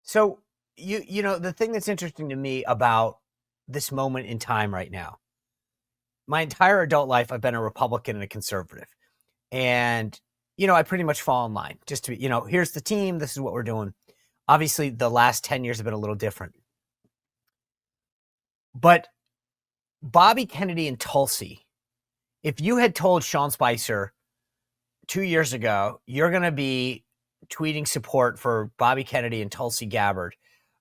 So the thing that's interesting to me about this moment in time right now, my entire adult life, I've been a Republican and a conservative. And, I pretty much fall in line just to be, here's the team. This is what we're doing. Obviously, the last 10 years have been a little different. But Bobby Kennedy and Tulsi, if you had told Sean Spicer 2 years ago, you're going to be tweeting support for Bobby Kennedy and Tulsi Gabbard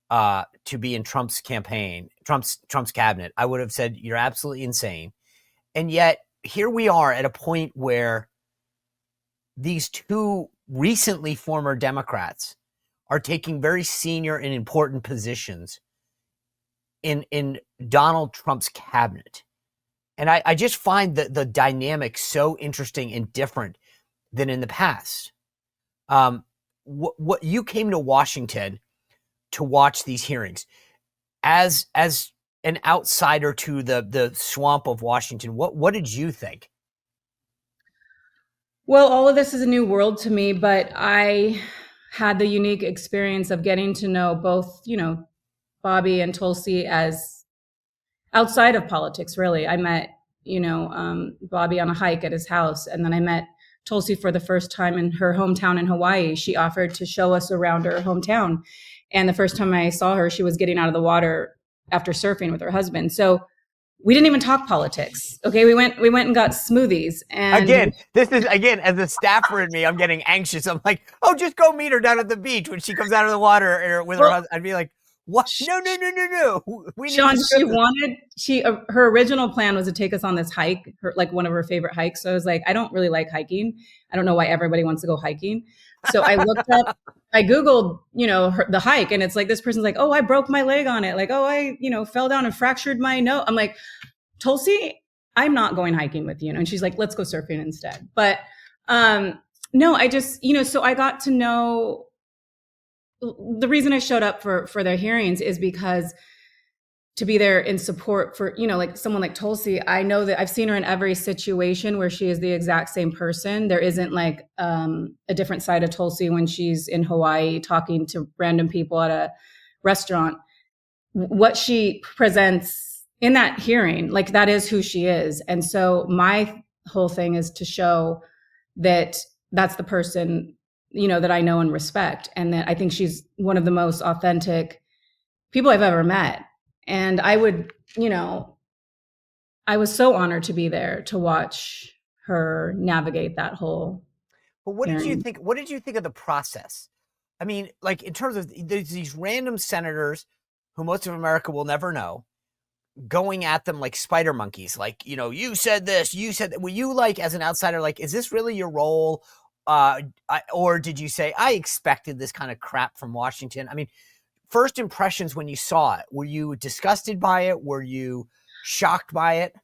to be in Trump's campaign, Trump's cabinet, I would have said you're absolutely insane. And yet here we are at a point where these two recently former Democrats are taking very senior and important positions in Donald Trump's cabinet. And I just find the dynamic so interesting and different than in the past. What you came to Washington to watch these hearings as an outsider to the swamp of Washington. What did you think? Well, all of this is a new world to me, but I had the unique experience of getting to know both, Bobby and Tulsi as outside of politics, really. I met, Bobby on a hike at his house, and then I met Tulsi for the first time in her hometown in Hawaii. She offered to show us around her hometown. And the first time I saw her, she was getting out of the water after surfing with her husband. So we didn't even talk politics. Okay, we went and got smoothies. And this is as a staffer in me, I'm getting anxious. I'm like, oh, just go meet her down at the beach when she comes out of the water with her husband. I'd be like, what? No. Sean, her original plan was to take us on this hike, like one of her favorite hikes. So I was like, I don't really like hiking. I don't know why everybody wants to go hiking. So I looked up, I Googled, the hike, and it's like, this person's like, oh, I broke my leg on it. Like, oh, I, fell down and fractured my nose. I'm like, Tulsi, I'm not going hiking with you. And she's like, let's go surfing instead. But no, I just, so I got to know. The reason I showed up for their hearings is because to be there in support for, like someone like Tulsi, I know that I've seen her in every situation where she is the exact same person. There isn't like a different side of Tulsi when she's in Hawaii talking to random people at a restaurant. What she presents in that hearing, like that is who she is. And so my whole thing is to show that that's the person, that I know and respect. And that I think she's one of the most authentic people I've ever met. And I would, I was so honored to be there to watch her navigate that whole. But what did you think? What did you think of the process? I mean, like in terms of these random senators who most of America will never know, going at them like spider monkeys, like, you said this, you said that. Were you like, as an outsider, like, is this really your role? Or did you say, I expected this kind of crap from Washington? I mean, first impressions when you saw it, were you disgusted by it? Were you shocked by it?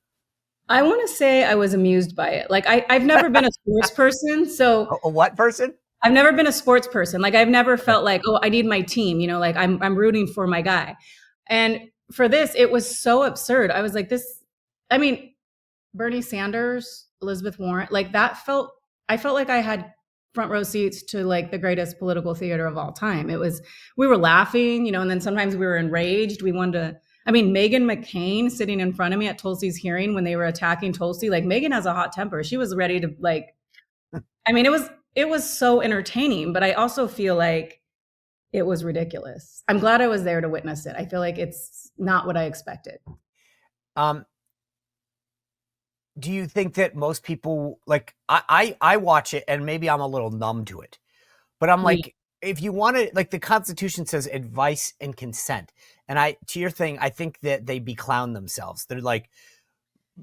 I want to say I was amused by it. Like I've never been a sports person. So a what person? I've never been a sports person. Like I've never felt like, oh, I need my team, like I'm rooting for my guy. And for this, it was so absurd. I was like, Bernie Sanders, Elizabeth Warren, like I felt like I had front row seats to like the greatest political theater of all time. We were laughing, and then sometimes we were enraged. We wanted to, Meghan McCain sitting in front of me at Tulsi's hearing when they were attacking Tulsi, like Meghan has a hot temper. She was ready to it was so entertaining, but I also feel like it was ridiculous. I'm glad I was there to witness it. I feel like it's not what I expected. Do you think that most people, like, I watch it and maybe I'm a little numb to it, but I'm like, if you want to, like, the Constitution says advice and consent. And to your thing, I think that they beclown themselves. They're like,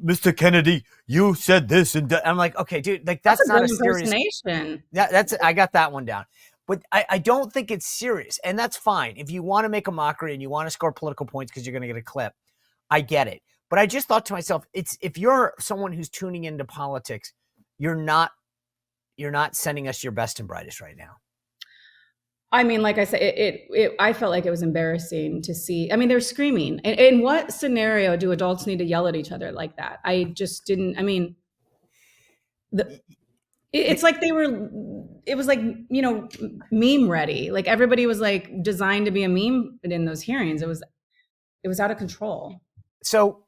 Mr. Kennedy, you said this. And I'm like, okay, dude, like that's not a serious. I got that one down. But I don't think it's serious. And that's fine. If you want to make a mockery and you want to score political points because you're going to get a clip, I get it. But I just thought to myself, if you're someone who's tuning into politics, you're not sending us your best and brightest right now. Like I said, I felt like it was embarrassing to see. They're screaming. In what scenario do adults need to yell at each other like that? I just didn't. it's like it was like, meme ready. Like everybody was like designed to be a meme in those hearings. It was out of control. So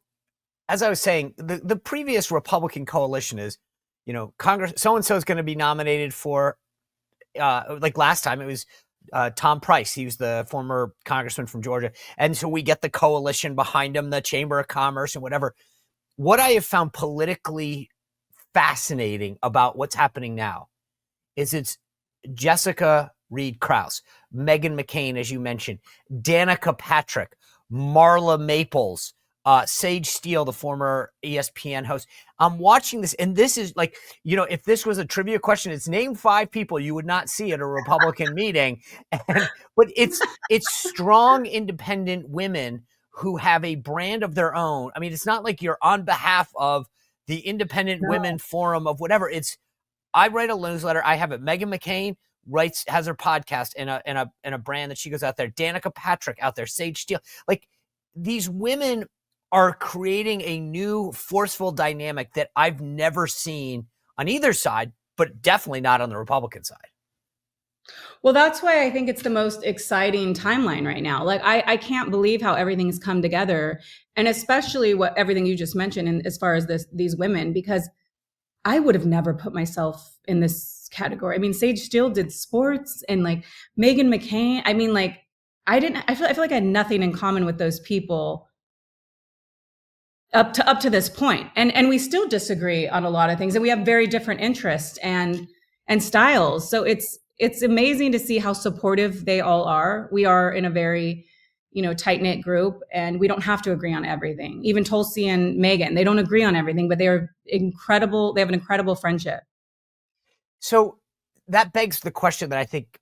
as I was saying, the previous Republican coalition is, Congress, so-and-so is going to be nominated for, like last time it was Tom Price. He was the former congressman from Georgia. And so we get the coalition behind him, the Chamber of Commerce and whatever. What I have found politically fascinating about what's happening now is it's Jessica Reed Kraus, Meghan McCain, as you mentioned, Danica Patrick, Marla Maples, Sage Steele, the former ESPN host. I'm watching this, and this is like, if this was a trivia question, it's name 5 people you would not see at a Republican meeting. But it's strong, independent women who have a brand of their own. I mean, it's not like you're on behalf of the Independent Women Forum of whatever. I write a newsletter. I have it. Meghan McCain has her podcast and a brand that she goes out there. Danica Patrick out there. Sage Steele. Like, these women are creating a new forceful dynamic that I've never seen on either side, but definitely not on the Republican side. Well, that's why I think it's the most exciting timeline right now. Like, I can't believe how everything's come together, and especially everything you just mentioned, and as far as these women, because I would have never put myself in this category. I mean, Sage Steele did sports, and like Meghan McCain. I mean, like I feel like I had nothing in common with those people up to this point, and we still disagree on a lot of things, and we have very different interests and styles. So it's amazing to see how supportive they all are. We are in a very, tight-knit group, and we don't have to agree on everything. Even Tulsi and Meghan, they don't agree on everything, but they are incredible. They have an incredible friendship. So that begs the question that I think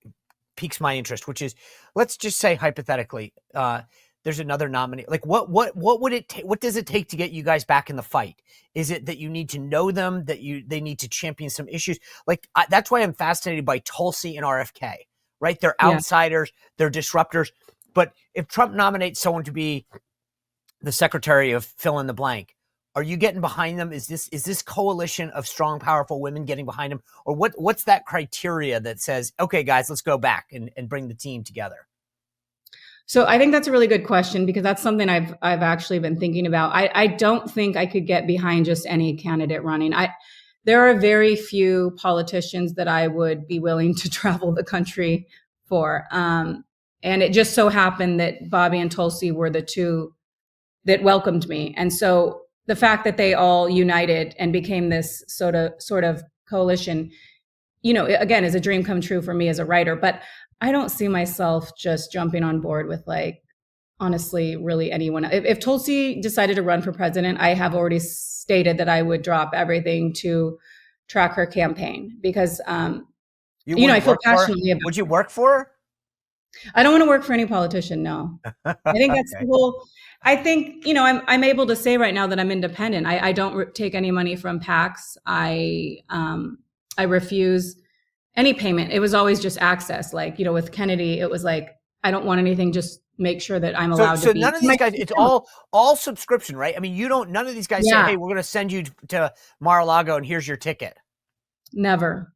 piques my interest, which is, let's just say hypothetically, there's another nominee. Like, what would it take? What does it take to get you guys back in the fight? Is it that you need to know them, that they need to champion some issues? Like, that's why I'm fascinated by Tulsi and RFK, right? They're outsiders, they're disruptors. But if Trump nominates someone to be the secretary of fill in the blank, are you getting behind them? Is this coalition of strong, powerful women getting behind them? Or what's that criteria that says, okay, guys, let's go back and bring the team together? So I think that's a really good question, because that's something I've actually been thinking about. I don't think I could get behind just any candidate running. There are very few politicians that I would be willing to travel the country for. And it just so happened that Bobby and Tulsi were the two that welcomed me. And so the fact that they all united and became this sort of coalition, again, is a dream come true for me as a writer. But I don't see myself just jumping on board with, like, honestly, really anyone. If Tulsi decided to run for president, I have already stated that I would drop everything to track her campaign, because, I feel passionately about. Would you work for her? I don't want to work for any politician. No, I think that's the whole. I think, I'm able to say right now that I'm independent. I don't take any money from PACs. I refuse any payment. It was always just access. Like, with Kennedy, it was like, I don't want anything. Just make sure that I'm allowed to be. So none of these guys, it's all subscription, right? I mean, none of these guys say, hey, we're going to send you to Mar-a-Lago and here's your ticket. Never.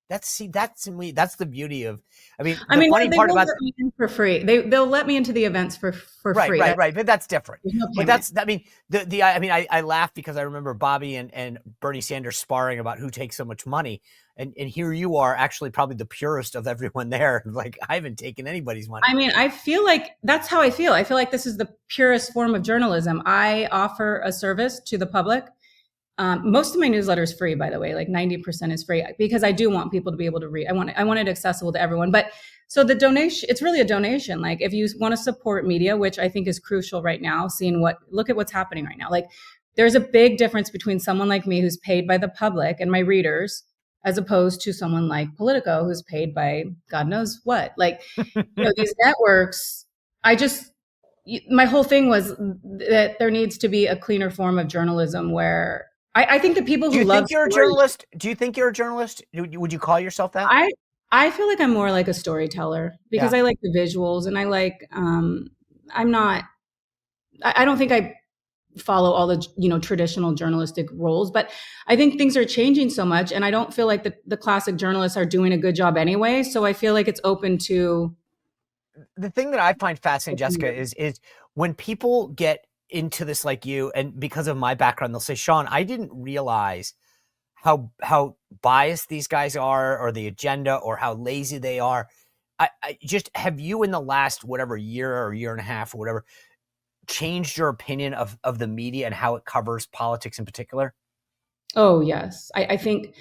That's the beauty of, the funny part about let me in for free. They'll let me into the events for free. Right. But that's different. No, but I laugh because I remember Bobby and Bernie Sanders sparring about who takes so much money. And here you are, actually probably the purest of everyone there. Like, I haven't taken anybody's money. I mean, I feel like that's how I feel. I feel like this is the purest form of journalism. I offer a service to the public. Most of my newsletter is free, by the way, like 90% is free, because I do want people to be able to read. I want it accessible to everyone. But so the donation, it's really a donation. Like, if you want to support media, which I think is crucial right now, look at what's happening right now. Like, there's a big difference between someone like me who's paid by the public and my readers, as opposed to someone like Politico who's paid by God knows what. Like, these networks, my whole thing was that there needs to be a cleaner form of journalism where I think the people who love. Do you think you're a journalist? Would you call yourself that? I feel like I'm more like a storyteller, because I like the visuals, and I like, I don't think I follow all the, traditional journalistic roles. But I think things are changing so much, and I don't feel like the classic journalists are doing a good job anyway. So I feel like it's open to. The thing that I find fascinating, Jessica, is when people get into this like you, and because of my background, they'll say, Sean, I didn't realize how biased these guys are, or the agenda, or how lazy they are. I just, have you in the last whatever year or year and a half or whatever changed your opinion of the media and how it covers politics in particular? Oh yes, I think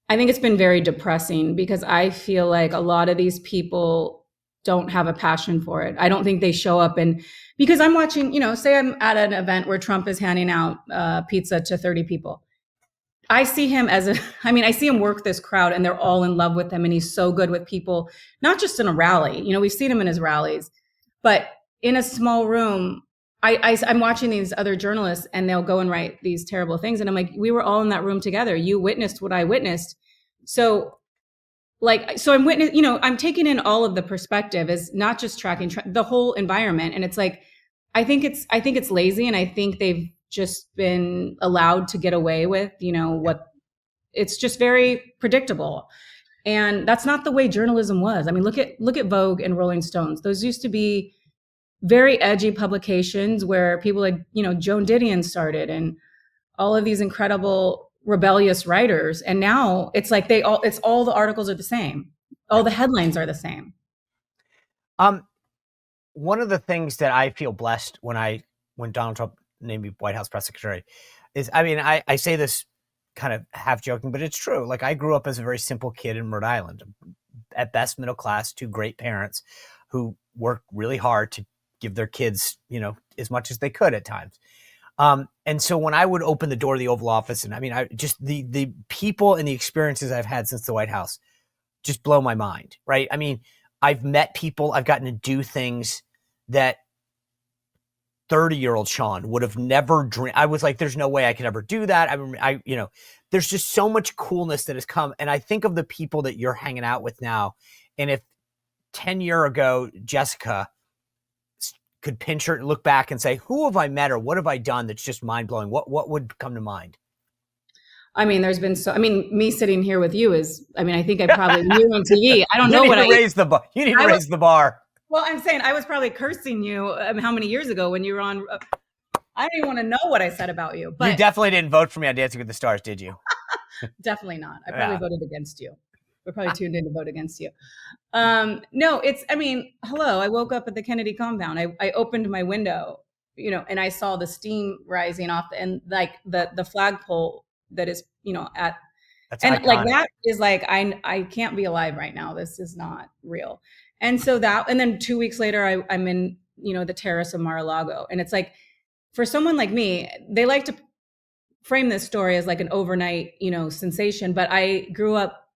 it's been very depressing, because I feel like a lot of these people don't have a passion for it. I don't think they show up, and because I'm watching, say I'm at an event where Trump is handing out pizza to 30 people. I see him I see him work this crowd, and they're all in love with him, and he's so good with people, not just in a rally. We've seen him in his rallies, but in a small room, I'm watching these other journalists, and they'll go and write these terrible things. And I'm like, we were all in that room together. You witnessed what I witnessed. So I'm taking in all of the perspective, is not just tracking the whole environment. And it's like, I think it's lazy. And I think they've just been allowed to get away with, what it's just very predictable. And that's not the way journalism was. I mean, look at Vogue and Rolling Stones. Those used to be very edgy publications where people like, Joan Didion started, and all of these incredible rebellious writers. And now it's like it's all the articles are the same. All the headlines are the same. One of the things that I feel blessed when Donald Trump named me White House press secretary is, I say this kind of half joking, but it's true. Like, I grew up as a very simple kid in Rhode Island, at best middle class, two great parents who worked really hard to give their kids, as much as they could at times. And so when I would open the door of the Oval Office, and I just, the people and the experiences I've had since the White House just blow my mind, right? I've met people, I've gotten to do things that 30-year-old Sean would have never dreamed. I was like, there's no way I could ever do that. There's just so much coolness that has come. And I think of the people that you're hanging out with now. And if 10 years ago, Jessica could pinch her, look back and say, who have I met, or what have I done that's just mind blowing? What would come to mind? There's been me sitting here with you is, I think I probably knew on TV. I don't know what raise the bar. You need to raise the bar. Well, I'm saying I was probably cursing you how many years ago when you were on. I don't even want to know what I said about you. But you definitely didn't vote for me on Dancing with the Stars, did you? Definitely not. I probably voted against you. We're probably tuned in to vote against you. No, it's, hello, I woke up at the Kennedy compound. I opened my window, and I saw the steam rising off, and like the flagpole that is, that's and iconic. Like that is like, I can't be alive right now. This is not real. And so and then 2 weeks later, I'm in, the terrace of Mar-a-Lago. And it's like, for someone like me, they like to frame this story as like an overnight, sensation. But I grew up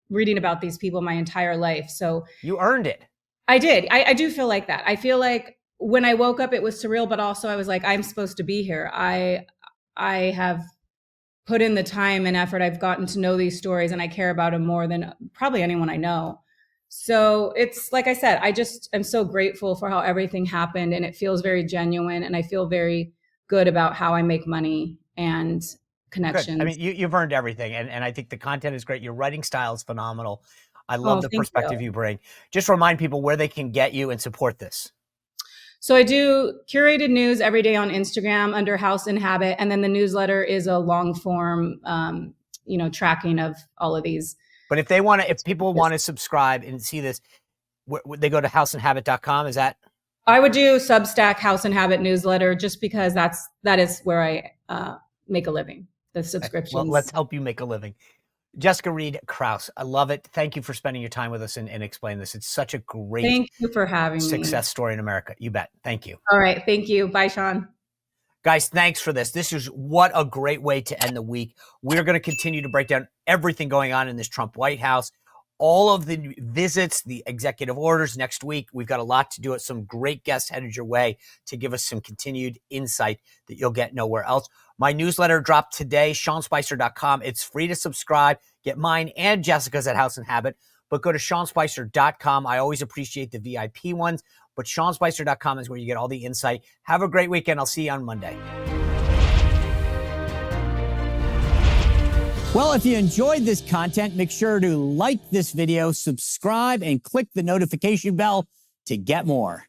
reading about these people my entire life. So you earned it. I did. I do feel like that. I feel like when I woke up, it was surreal, but also I was like, I'm supposed to be here. I have put in the time and effort. I've gotten to know these stories, and I care about them more than probably anyone I know. So it's like I said, I'm so grateful for how everything happened, and it feels very genuine, and I feel very good about how I make money and connections. Good. You've earned everything, and I think the content is great. Your writing style is phenomenal. I love the perspective you bring. Just remind people where they can get you and support this. So I do curated news every day on Instagram under House and Habit, and then the newsletter is a long form, tracking of all of these. But if people want to subscribe and see this, they go to houseandhabit.com. Is that? I would do Substack House and Habit newsletter, just because that is where I make a living. The subscriptions. Well, let's help you make a living. Jessica Reed Kraus, I love it. Thank you for spending your time with us and explaining this. It's such a great Thank you for having success story in America. You bet. Thank you. All right. Thank you. Bye, Sean. Guys, thanks for this. This is what a great way to end the week. We're going to continue to break down everything going on in this Trump White House, all of the visits, the executive orders next week. We've got a lot to do it. Some great guests headed your way to give us some continued insight that you'll get nowhere else. My newsletter dropped today, SeanSpicer.com. It's free to subscribe. Get mine and Jessica's at House and Habit, but go to SeanSpicer.com. I always appreciate the VIP ones, but SeanSpicer.com is where you get all the insight. Have a great weekend. I'll see you on Monday. Well, if you enjoyed this content, make sure to like this video, subscribe, and click the notification bell to get more.